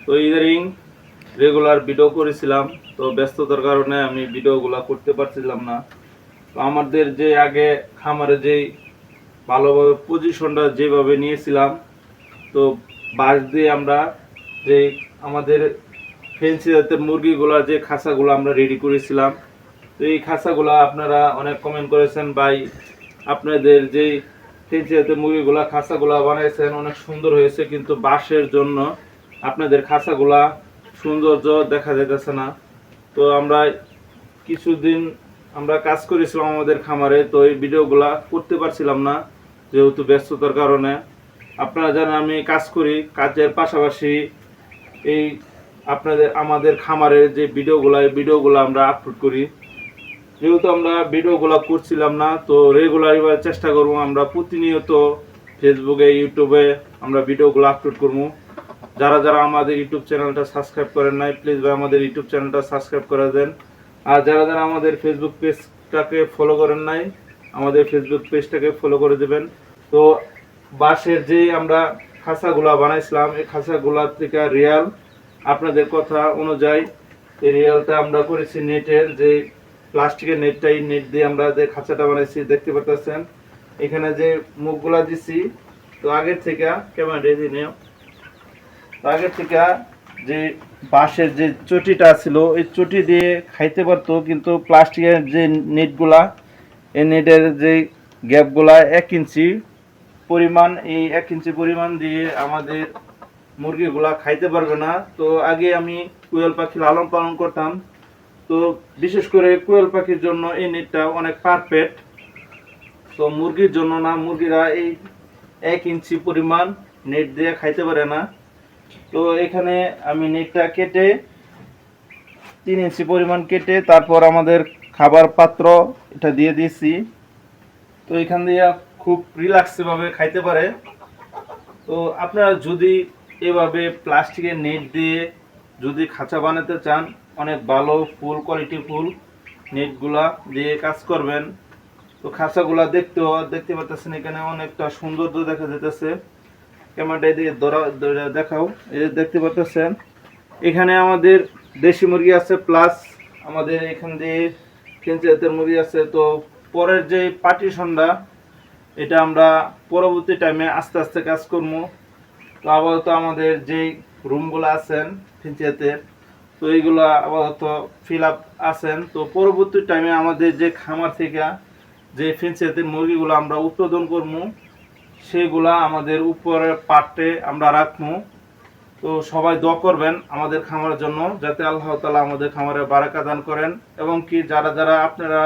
তো ইদারিং regular video করেছিলাম, তো ব্যস্ততার কারণে আমি ভিডিওগুলো করতে পারছিলাম না। তো আমাদের যে আগে খামারে যেই ভালোভাবে পজিশনটা যেভাবে নিয়েছিলাম, তো বাঁশ দিয়ে আমরা যে আমাদের ফেন্সি জাতের মুরগিগুলা যে খাঁচাগুলো আমরা রেডি করেছিলাম, তো এই খাঁচাগুলা আপনারা অনেক কমেন্ট করেছেন, ভাই আপনাদের যেই ফেন্সি জাতের মুরগিগুলা খাঁচাগুলা বানাইছেন অনেক সুন্দর হয়েছে, কিন্তু বাঁশের জন্য আপনাদের খাঁচাগুলা সৌন্দর্য দেখা যাইতেছে না। তো আমরা কিছুদিন আমরা কাজ করেছিলাম আমাদের খামারে, তো এই ভিডিওগুলা করতে পারছিলাম না যেহেতু ব্যস্ততার কারণে। আপনারা জানেন আমি কাজ করি, কাজের পাশাপাশি এই আমাদের খামারের যে ভিডিওগুলো এই ভিডিওগুলো আমরা আপলোড করি। যেহেতু আমরা ভিডিওগুলো করছিলাম না, তো রেগুলার এবার চেষ্টা করবো আমরা প্রতিনিয়ত ফেসবুকে ইউটিউবে আমরা ভিডিওগুলো আপলোড করবো। যারা যারা আমাদের ইউটিউব চ্যানেলটা সাবস্ক্রাইব করেন নাই, প্লিজ ভাই আমাদের ইউটিউব চ্যানেলটা সাবস্ক্রাইব করে দেন। আর যারা যারা আমাদের ফেসবুক পেজটাকে ফলো করেন নাই, আমাদের ফেসবুক পেজটাকে ফলো করে দেবেন। তো বাঁশের যে আমরা খাঁচাগুলা বানাইছিলাম, এই খাঁচাগুলা থেকে রিয়াল আপনাদের কথা অনুযায়ী এই রিয়ালটা আমরা করেছি নেটের যে প্লাস্টিকের নেটটাই, নেট দিয়ে আমরা যে খাঁচাটা বানাইছি দেখতে পাচ্ছেন। এখানে যে মুখগুলা দিছি, তো আগের থেকে কেমন রেডি নেও, আগের থেকে যে বাঁশের যে চটিটা ছিল এই চটি দিয়ে খাইতে পারতো, কিন্তু প্লাস্টিকের যে নেটগুলা এই নেটের যে গ্যাপগুলা 1 ইঞ্চি পরিমাণ, এই 1 ইঞ্চি পরিমাণ দিয়ে আমাদের মুরগিগুলা খাইতে পারবে না। তো আগে আমি কোয়েল পাখি লালন পালন করতাম, তো বিশেষ করে কোয়েল পাখির জন্য এই নেটটা অনেক পারফেক্ট। তো মুরগির জন্য না, মুরগিরা এই 1 ইঞ্চি পরিমাণ নেট দিয়ে খাইতে পারে না। তো এখানে আমি নেটটা কেটে 3 ইঞ্চি পরিমাণ কেটে তারপর আমাদের খাবার পাত্র এটা দিয়ে দিয়েছি। তো এখান দিয়ে খুব রিল্যাক্সভাবে খাইতে পারে। তো আপনারা যদি এভাবে প্লাস্টিকের নেট দিয়ে যদি খাঁচা বানাতে চান, অনেক ভালো ফুল কোয়ালিটি ফুল নেটগুলা দিয়ে কাজ করবেন। তো খাঁচাগুলা দেখতে পাচ্ছেন এখানে অনেকটা সৌন্দর্য দেখা যেতেছে। ক্যামেরাটা দিয়ে দেখাও, এই যে দেখতে পাচ্ছেন এখানে আমাদের দেশি মুরগি আছে, প্লাস আমাদের এখান দিয়ে ফেন্সি জাতের মুরগি আছে। তো পরের যে পার্টিশনটা এটা আমরা পরবর্তী টাইমে আস্তে আস্তে কাজ করবো। তো আপাতত আমাদের যেই রুমগুলো আছেন ফেন্সি জাতের, তো এইগুলো আপাতত ফিল আপ আছেন। তো পরবর্তী টাইমে আমাদের যে খামার থেকে যে ফেন্সি জাতের মুরগিগুলো আমরা উৎপাদন করবো, সেগুলা আমাদের উপরের পার্টে আমরা রাখবো। তো সবাই দোয়া করবেন আমাদের খামারের জন্য, যাতে আল্লাহ তাআলা আমাদের খামারে বারাকা দান করেন। এবং কি যারা যারা আপনারা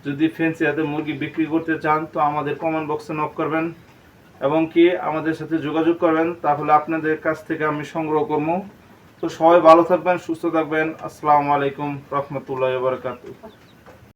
যদি ফেন্সি জাতের মুরগি বিক্রি করতে চান, তো আমাদের কমেন্ট বক্সে নক করবেন এবং কি আমাদের সাথে যোগাযোগ করবেন, তাহলে আপনাদের কাছ থেকে আমি সংগ্রহ করবো। তো সবাই ভালো থাকবেন, সুস্থ থাকবেন। আসসালামু আলাইকুম রহমতুল্লাহি ওয়া বারাকাতুহু।